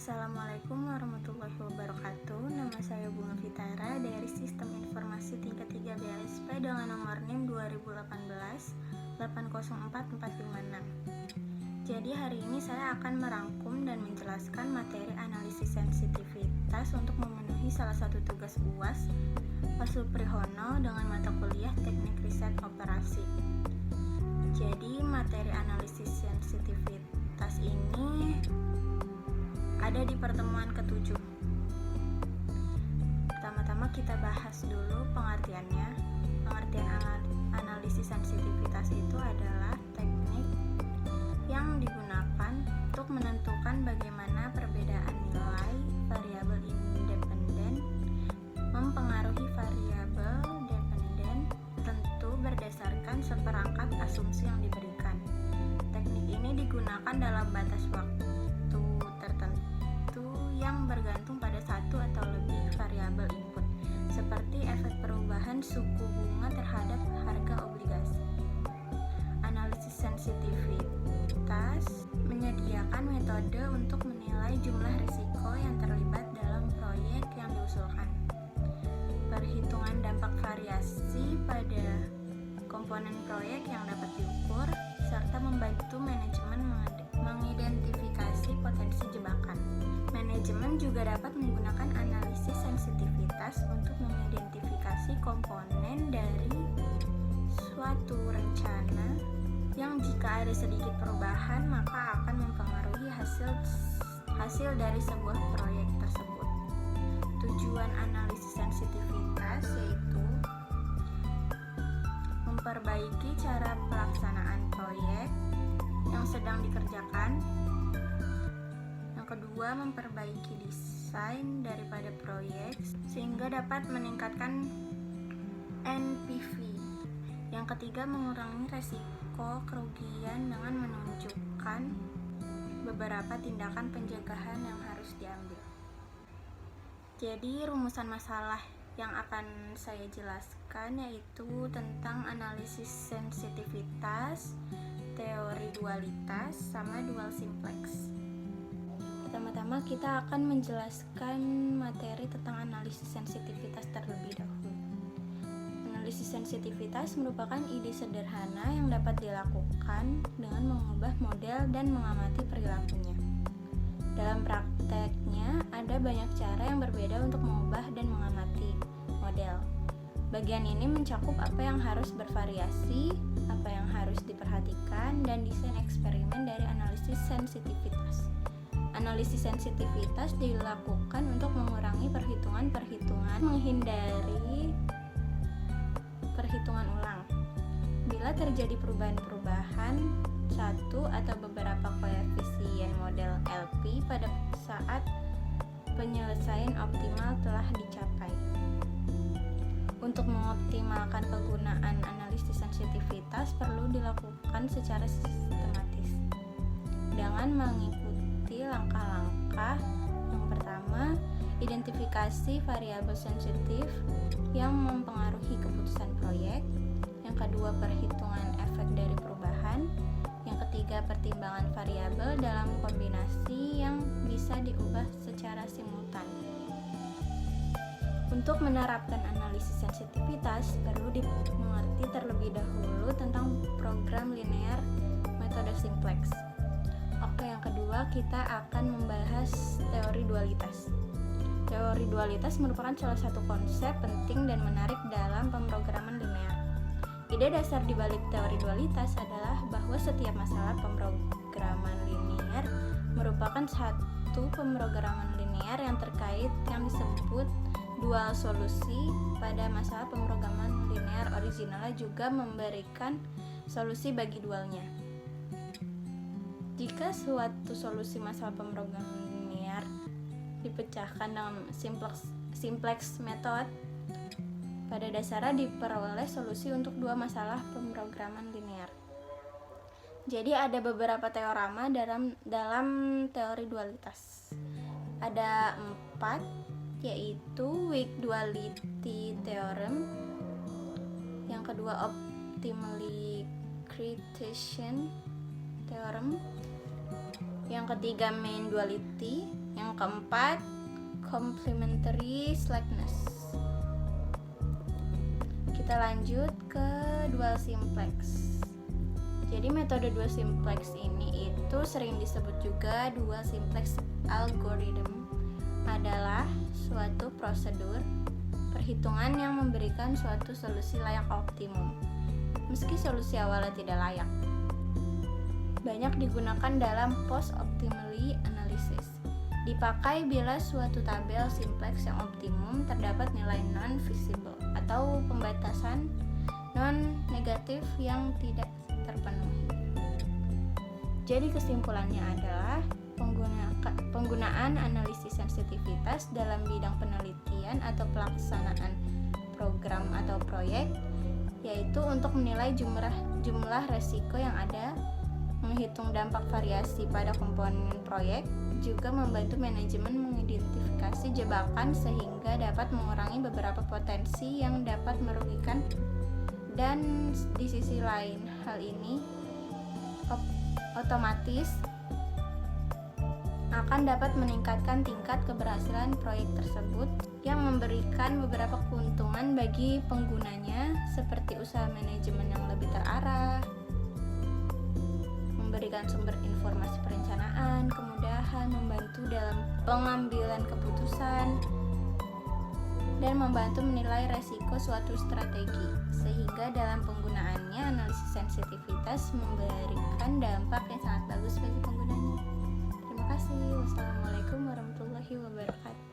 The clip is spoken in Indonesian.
Assalamualaikum warahmatullahi wabarakatuh. Nama saya Bunga Fitara dari Sistem Informasi Tingkat 3 BASP dengan nomor NIM 2018 804456. Jadi hari ini saya akan merangkum dan menjelaskan materi analisis sensitivitas untuk memenuhi salah satu tugas UAS Pak Suprihono dengan mata kuliah Teknik Riset Operasi. Jadi materi analisis sensitivitas ini ada di pertemuan ke-7. Pertama-tama kita bahas dulu pengertiannya. Pengertian analisis sensitivitas itu adalah teknik yang digunakan untuk menentukan bagaimana perbedaan nilai variabel independen mempengaruhi variabel dependen tentu berdasarkan seperangkat asumsi yang diberikan. Teknik ini digunakan dalam batas waktu tertentu yang bergantung pada satu atau lebih variabel input, seperti efek perubahan suku bunga terhadap harga obligasi. Analisis sensitivitas menyediakan metode untuk menilai jumlah risiko yang terlibat dalam proyek yang diusulkan, perhitungan dampak variasi pada komponen proyek yang dapat diukur, serta membantu manajemen mengidentifikasi potensi jebakan. Manajemen juga dapat menggunakan analisis sensitivitas untuk mengidentifikasi komponen dari suatu rencana yang jika ada sedikit perubahan maka akan mempengaruhi hasil dari sebuah proyek tersebut. Tujuan analisis sensitivitas yaitu memperbaiki cara pelaksanaan proyek yang sedang dikerjakan. Yang kedua, memperbaiki desain daripada proyek sehingga dapat meningkatkan NPV. Yang ketiga, mengurangi resiko kerugian dengan menunjukkan beberapa tindakan pencegahan yang harus diambil. Jadi, rumusan masalah yang akan saya jelaskan yaitu tentang analisis sensitivitas, teori dualitas, sama dual simplex. Pertama-tama kita akan menjelaskan materi tentang analisis sensitivitas terlebih dahulu. Analisis sensitivitas merupakan ide sederhana yang dapat dilakukan dengan mengubah model dan mengamati perilakunya. Dalam prakteknya, ada banyak cara yang berbeda untuk mengubah dan mengamati model. Bagian ini mencakup apa yang harus bervariasi, apa yang harus diperhatikan, dan desain eksperimen dari analisis sensitivitas. Analisis sensitivitas dilakukan untuk mengurangi perhitungan-perhitungan, menghindari perhitungan ulang. Bila terjadi perubahan-perubahan satu atau beberapa koefisien model LP pada saat penyelesaian optimal telah dicapai. Untuk mengoptimalkan penggunaan analisis sensitivitas perlu dilakukan secara sistematis dengan mengikuti langkah-langkah. Yang pertama, identifikasi variabel sensitif yang mempengaruhi keputusan proyek. Yang kedua, perhitungan efek dari perubahan. Yang ketiga, pertimbangan variabel dalam kombinasi yang bisa diubah secara simultan. Untuk menerapkan analisis sensitivitas, perlu dimengerti terlebih dahulu tentang program linear metode simplex. Oke, yang kedua kita akan membahas teori dualitas. Teori dualitas merupakan salah satu konsep penting dan menarik dalam pemrograman linear. Ide dasar di balik teori dualitas adalah bahwa setiap masalah pemrograman linear merupakan satu pemrograman linear yang terkait yang disebut dual solusi. Pada masalah pemrograman linear originalnya juga memberikan solusi bagi dualnya. Jika suatu solusi masalah pemrograman linear dipecahkan dalam simplex method, pada dasarnya diperoleh solusi untuk dua masalah pemrograman linear. Jadi ada beberapa teorema dalam teori dualitas. Ada 4, yaitu weak duality theorem, yang kedua optimally Cartesian theorem, yang ketiga main duality, Yang keempat, complementary slackness. Kita lanjut ke dual simplex. Jadi metode dual simplex ini itu sering disebut juga dual simplex algorithm, adalah suatu prosedur perhitungan yang memberikan suatu solusi layak optimum meski solusi awalnya tidak layak. Banyak digunakan dalam post-optimally analysis. Dipakai bila suatu tabel simplex yang optimum terdapat nilai non-visible atau pembatasan non-negatif yang tidak terpenuhi. Jadi kesimpulannya adalah penggunaan analisis sensitivitas dalam bidang penelitian atau pelaksanaan program atau proyek, yaitu untuk menilai jumlah resiko yang ada, menghitung dampak variasi pada komponen proyek, juga membantu manajemen mengidentifikasi jebakan sehingga dapat mengurangi beberapa potensi yang dapat merugikan. Dan di sisi lain, hal ini otomatis akan dapat meningkatkan tingkat keberhasilan proyek tersebut yang memberikan beberapa keuntungan bagi penggunanya, seperti usaha manajemen yang lebih terarah, memberikan sumber informasi perencanaan, kemudahan, membantu dalam pengambilan keputusan, dan membantu menilai resiko suatu strategi, sehingga dalam penggunaannya analisis sensitivitas memberikan dampak yang sangat bagus bagi penggunanya. Terima kasih. Wassalamualaikum warahmatullahi wabarakatuh.